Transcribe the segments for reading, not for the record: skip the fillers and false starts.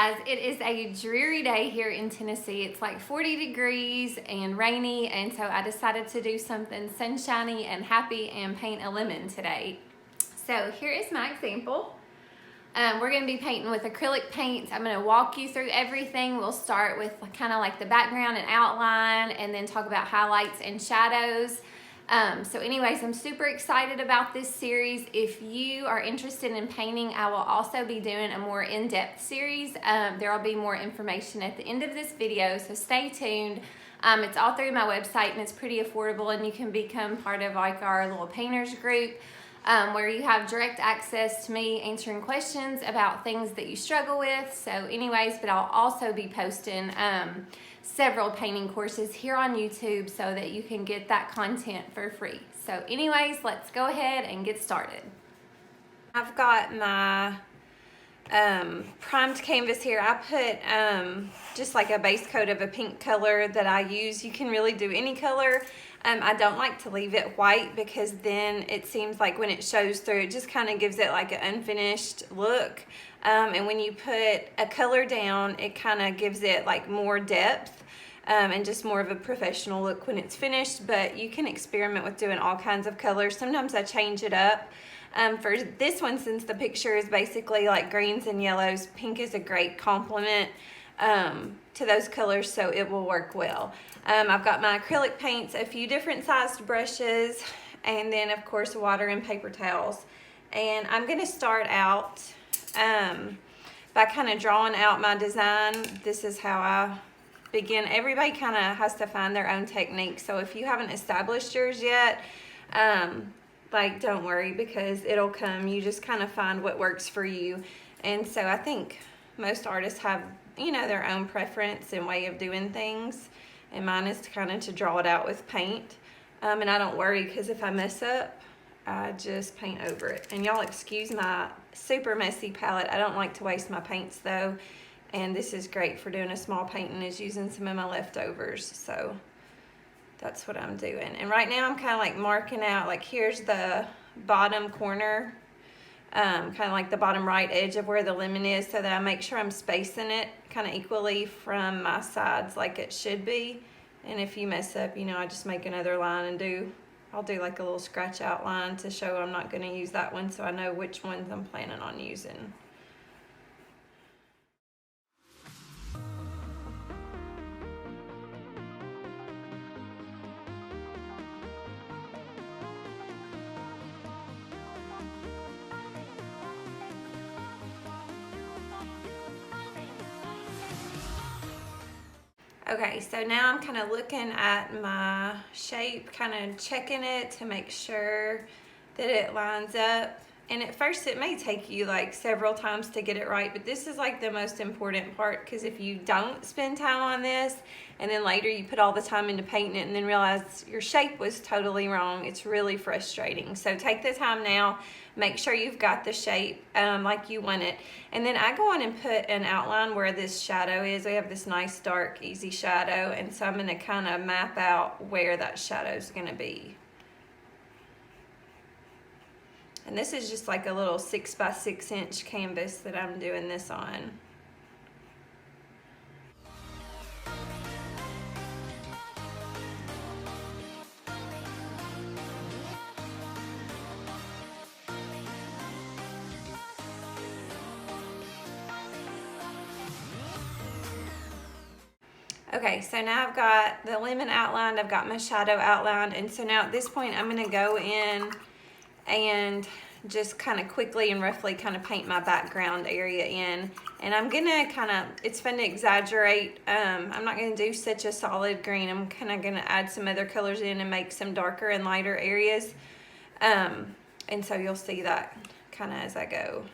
guys, it is a dreary day here in Tennessee. It's like 40 degrees and rainy, and so I decided to do something sunshiny and happy and paint a lemon today. So here is my example. We're going to be painting with acrylic paints. I'm going to walk you through everything. We'll start with kind of like the background and outline, and then talk about highlights and shadows. So anyways, I'm super excited about this series. If you are interested in painting, I will also be doing a more in-depth series. There will be more information at the end of this video, so stay tuned. It's all through my website, and it's pretty affordable, and you can become part of like our little painters group, where you have direct access to me answering questions about things that you struggle with. So anyways, but I'll also be posting several painting courses here on YouTube so that you can get that content for free. So anyways, let's go ahead and get started. I've got my primed canvas here. I put just like a base coat of a pink color that I use. You can really do any color. I don't like to leave it white because then it seems like when it shows through, it just kind of gives it like an unfinished look. And when you put a color down, it kind of gives it like more depth and just more of a professional look when it's finished. But you can experiment with doing all kinds of colors. Sometimes I change it up. For this one, since the picture is basically like greens and yellows, pink is a great complement to those colors, so it will work well. I've got my acrylic paints, a few different sized brushes, and then of course water and paper towels. And I'm going to start out by kind of drawing out my design. This is how I begin. Everybody kind of has to find their own technique, so if you haven't established yours yet, like don't worry, because it'll come. You just kind of find what works for you. And so I think most artists have, you know, their own preference and way of doing things, and mine is kind of to draw it out with paint. And I don't worry, because if I mess up, I just paint over it. And y'all excuse my super messy palette. I don't like to waste my paints though, and this is great for doing a small painting, is using some of my leftovers. So that's what I'm doing. And right now I'm kind of like marking out, like here's the bottom corner, kind of like the bottom right edge of where the lemon is, so that I make sure I'm spacing it kind of equally from my sides like it should be. And if you mess up, you know, I just make another line and I'll do like a little scratch outline to show I'm not going to use that one, so I know which ones I'm planning on using. Okay, so now I'm kind of looking at my shape, kind of checking it to make sure that it lines up. And at first it may take you like several times to get it right, but this is like the most important part, because if you don't spend time on this and then later you put all the time into painting it and then realize your shape was totally wrong, it's really frustrating. So take the time now, make sure you've got the shape like you want it. And then I go on and put an outline where this shadow is. We have this nice dark easy shadow, and so I'm going to kind of map out where that shadow is going to be. And this is just like a little 6 by 6 inch canvas that I'm doing this on. Okay, so now I've got the lemon outlined, I've got my shadow outlined, and so now at this point I'm going to go in and just kind of quickly and roughly kind of paint my background area in. And I'm gonna kind of, it's fun to exaggerate. I'm not gonna do such a solid green. I'm kind of gonna add some other colors in and make some darker and lighter areas. And so you'll see that kind of as I go.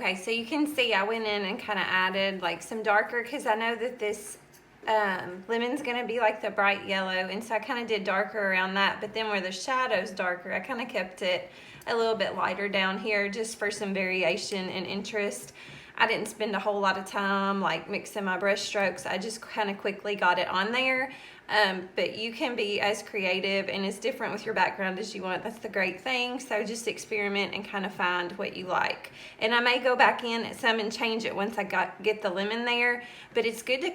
Okay, so you can see I went in and kind of added like some darker, because I know that this lemon's going to be like the bright yellow, and so I kind of did darker around that, but then where the shadow's darker, I kind of kept it a little bit lighter down here just for some variation and interest. I didn't spend a whole lot of time like mixing my brush strokes. I just kind of quickly got it on there. But you can be as creative and as different with your background as you want. That's the great thing. So just experiment and kind of find what you like. And I may go back in at some and change it once I get the lemon there. But it's good to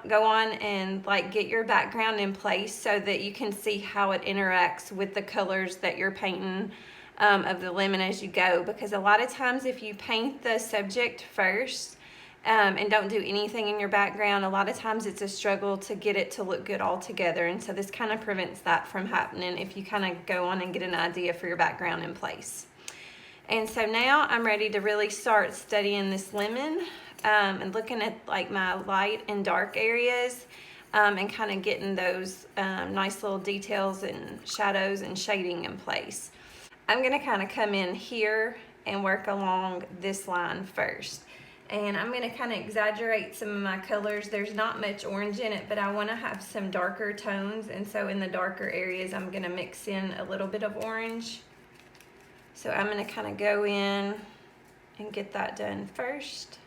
go on and like get your background in place so that you can see how it interacts with the colors that you're painting of the lemon as you go. Because a lot of times if you paint the subject first, and don't do anything in your background, a lot of times it's a struggle to get it to look good all together, and so this kind of prevents that from happening if you kind of go on and get an idea for your background in place. And so now I'm ready to really start studying this lemon and looking at like my light and dark areas and kind of getting those nice little details and shadows and shading in place. I'm going to kind of come in here and work along this line first. And I'm going to kind of exaggerate some of my colors. There's not much orange in it, but I want to have some darker tones. And so in the darker areas, I'm going to mix in a little bit of orange. So I'm going to kind of go in and get that done first.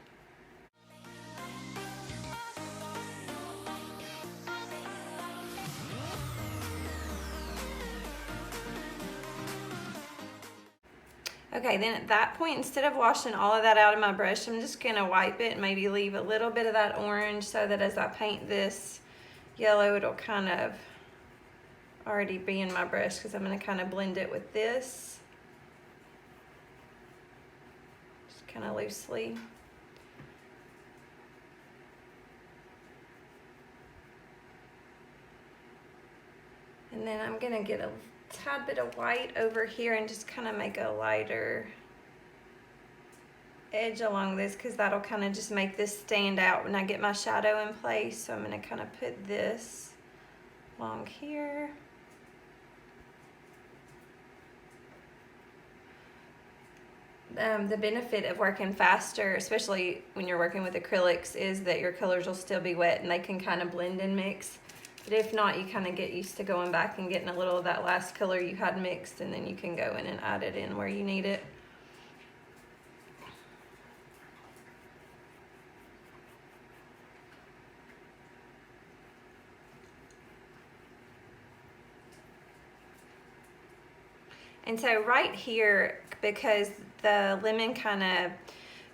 Okay, then at that point, instead of washing all of that out of my brush, I'm just going to wipe it and maybe leave a little bit of that orange so that as I paint this yellow, it'll kind of already be in my brush, because I'm going to kind of blend it with this. Just kind of loosely. And then I'm going to get a tad bit of white over here and just kind of make a lighter edge along this, because that'll kind of just make this stand out when I get my shadow in place. So I'm going to kind of put this along here. The benefit of working faster, especially when you're working with acrylics, is that your colors will still be wet and they can kind of blend and mix. But if not, you kind of get used to going back and getting a little of that last color you had mixed, and then you can go in and add it in where you need it. And so right here, because the lemon kind of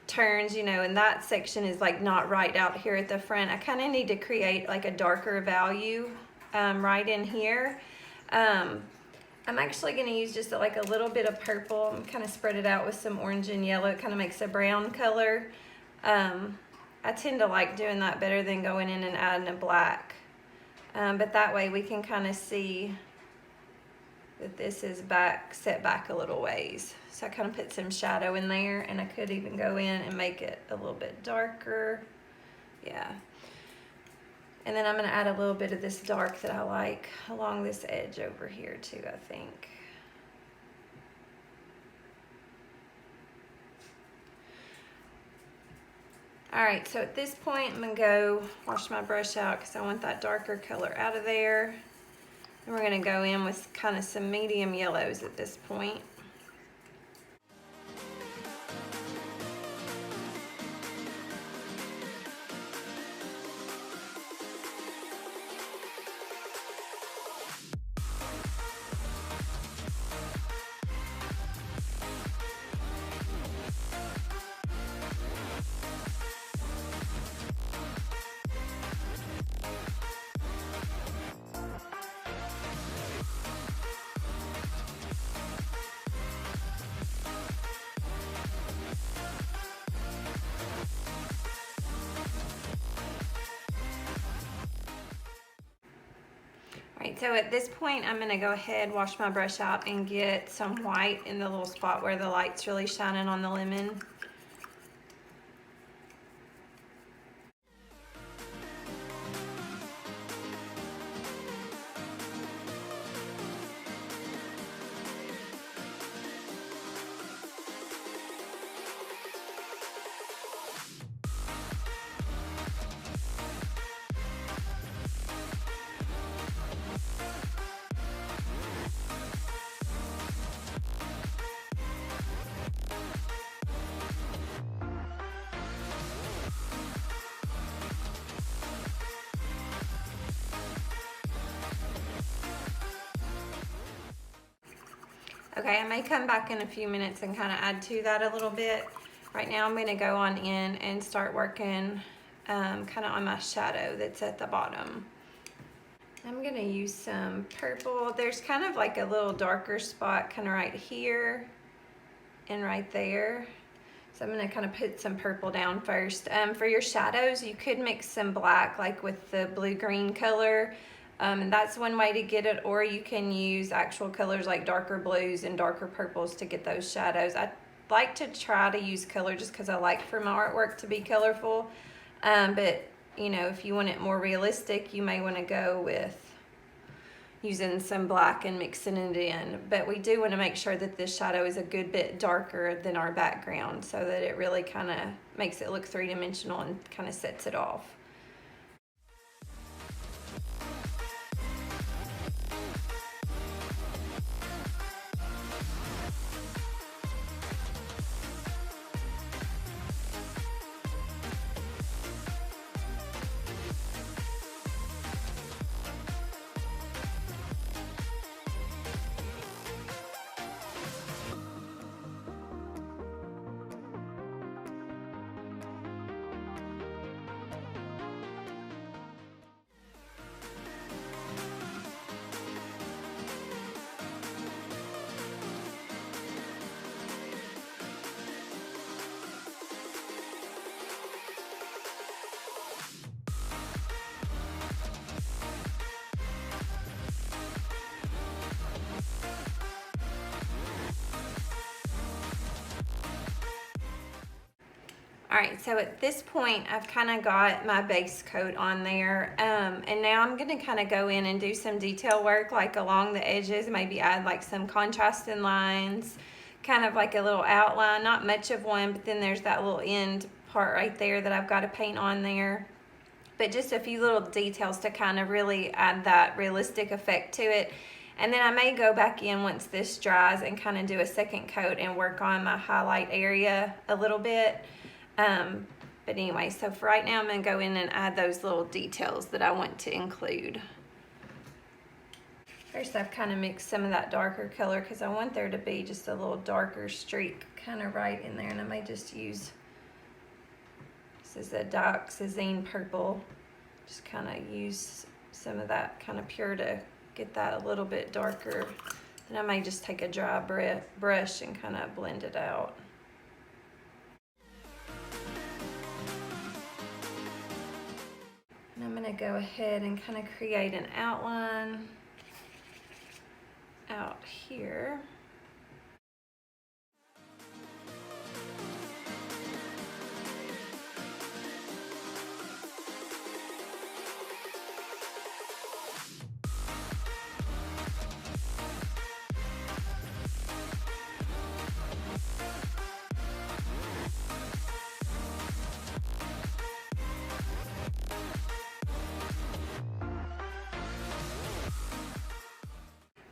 turns, you know, and that section is like not right out here at the front, I kind of need to create like a darker value right in here. I'm actually going to use just like a little bit of purple and kind of spread it out with some orange and yellow. It kind of makes a brown color. I tend to like doing that better than going in and adding a black. But that way we can kind of see that this is set back a little ways. So I kind of put some shadow in there, and I could even go in and make it a little bit darker. Yeah. And then I'm going to add a little bit of this dark that I like along this edge over here too, I think. All right, so at this point, I'm going to go wash my brush out because I want that darker color out of there. And we're going to go in with kind of some medium yellows at this point. Alright, so at this point I'm going to go ahead, wash my brush out, and get some white in the little spot where the light's really shining on the lemon. Okay, I may come back in a few minutes and kind of add to that a little bit. Right now I'm gonna go on in and start working kind of on my shadow that's at the bottom. I'm gonna use some purple. There's kind of like a little darker spot kind of right here and right there. So I'm gonna kind of put some purple down first. For your shadows, you could mix some black like with the blue-green color. And that's one way to get it, or you can use actual colors like darker blues and darker purples to get those shadows. I like to try to use color just because I like for my artwork to be colorful. But you know, if you want it more realistic, you may want to go with using some black and mixing it in. But we do want to make sure that this shadow is a good bit darker than our background so that it really kind of makes it look three-dimensional and kind of sets it off. All right, so at this point, I've kind of got my base coat on there. And now I'm gonna kind of go in and do some detail work, like along the edges, maybe add like some contrasting lines, kind of like a little outline, not much of one, but then there's that little end part right there that I've got to paint on there. But just a few little details to kind of really add that realistic effect to it. And then I may go back in once this dries and kind of do a second coat and work on my highlight area a little bit. But anyway, so for right now, I'm gonna go in and add those little details that I want to include. First, I've kind of mixed some of that darker color because I want there to be just a little darker streak kind of right in there. And I may just use, this is a dioxazine purple, just kind of use some of that kind of pure to get that a little bit darker. Then I may just take a dry brush and kind of blend it out. And I'm going to go ahead and kind of create an outline out here.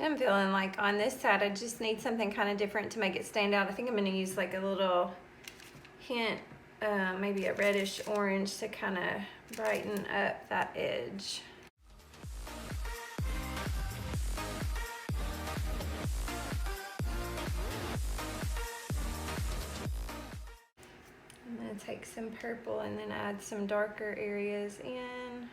I'm feeling like on this side I just need something kind of different to make it stand out. I think I'm going to use like a little hint, maybe a reddish orange to kind of brighten up that edge. I'm going to take some purple and then add some darker areas in.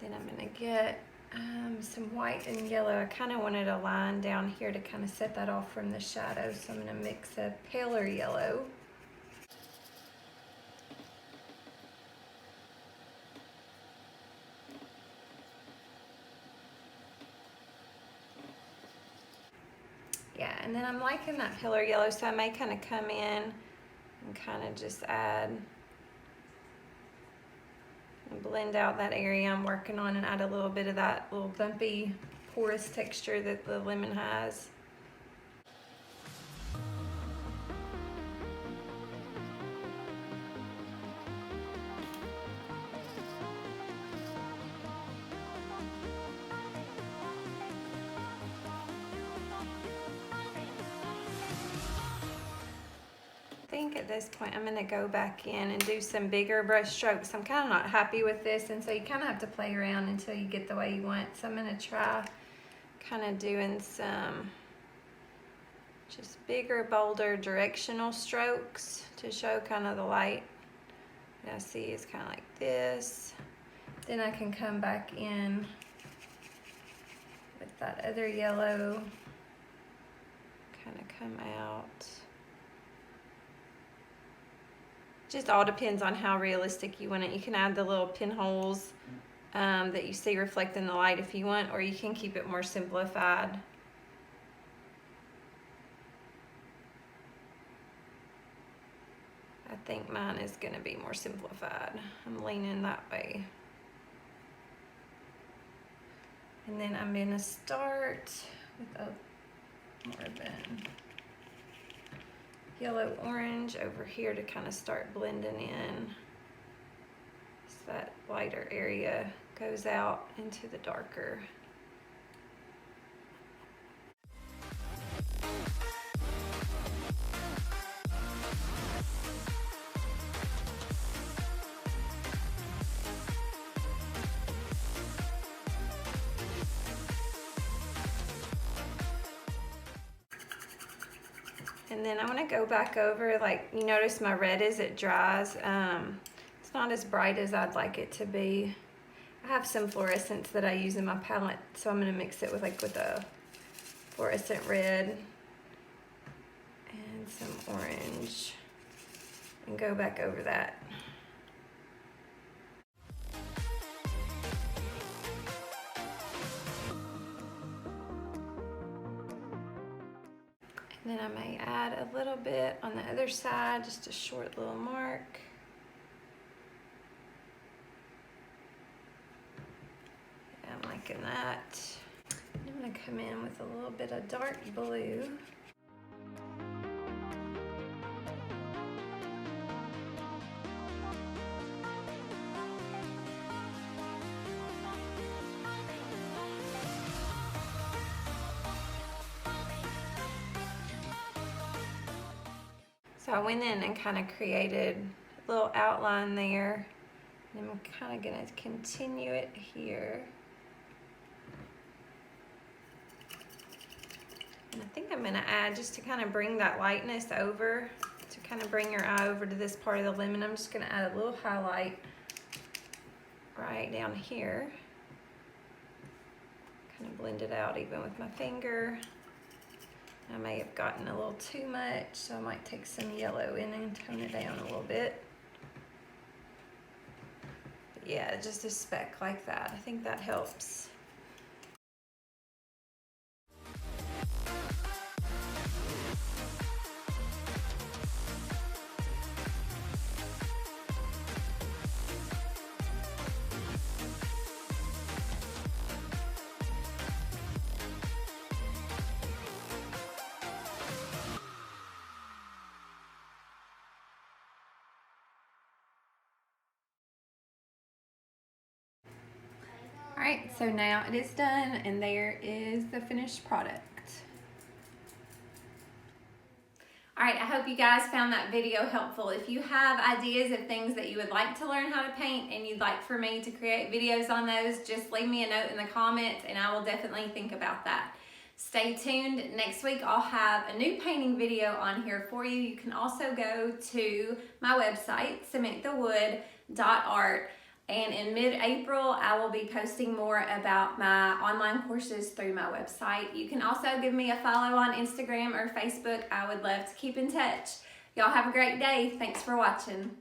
Then I'm going to get some white and yellow. I kind of wanted a line down here to kind of set that off from the shadow, so I'm going to mix a paler yellow. Yeah, and then I'm liking that paler yellow, so I may kind of come in and kind of just add and blend out that area I'm working on and add a little bit of that little bumpy, porous texture that the lemon has. think at this point I'm gonna go back in and do some bigger brush strokes. I'm kind of not happy with this, and so you kind of have to play around until you get the way you want. So I'm gonna try kind of doing some just bigger, bolder directional strokes to show kind of the light that I see is kind of like this. Then I can come back in with that other yellow, kind of come out. Just all depends on how realistic you want it. You can add the little pinholes that you see reflecting the light if you want, or you can keep it more simplified. I think mine is going to be more simplified. I'm leaning that way. And then I'm going to start with a more of a yellow orange over here to kind of start blending in. So that lighter area goes out into the darker. And then I'm gonna go back over, like you notice my red as it dries. It's not as bright as I'd like it to be. I have some fluorescents that I use in my palette, so I'm gonna mix it with a fluorescent red and some orange and go back over that. And then I may add a little bit on the other side, just a short little mark. Yeah, I'm liking that. I'm gonna come in with a little bit of dark blue. So I went in and kind of created a little outline there. And I'm kind of going to continue it here. And I think I'm going to add, just to kind of bring that lightness over, to kind of bring your eye over to this part of the lemon, I'm just going to add a little highlight right down here. Kind of blend it out even with my finger. I may have gotten a little too much, so I might take some yellow in and tone it down a little bit. But yeah, just a speck like that. I think that helps. All right, so now it is done, and there is the finished product. All right, I hope you guys found that video helpful. If you have ideas of things that you would like to learn how to paint and you'd like for me to create videos on those, just leave me a note in the comments and I will definitely think about that. Stay tuned. Next week I'll have a new painting video on here for you. You can also go to my website, samanthawood.art. And in mid-April, I will be posting more about my online courses through my website. You can also give me a follow on Instagram or Facebook. I would love to keep in touch. Y'all have a great day. Thanks for watching.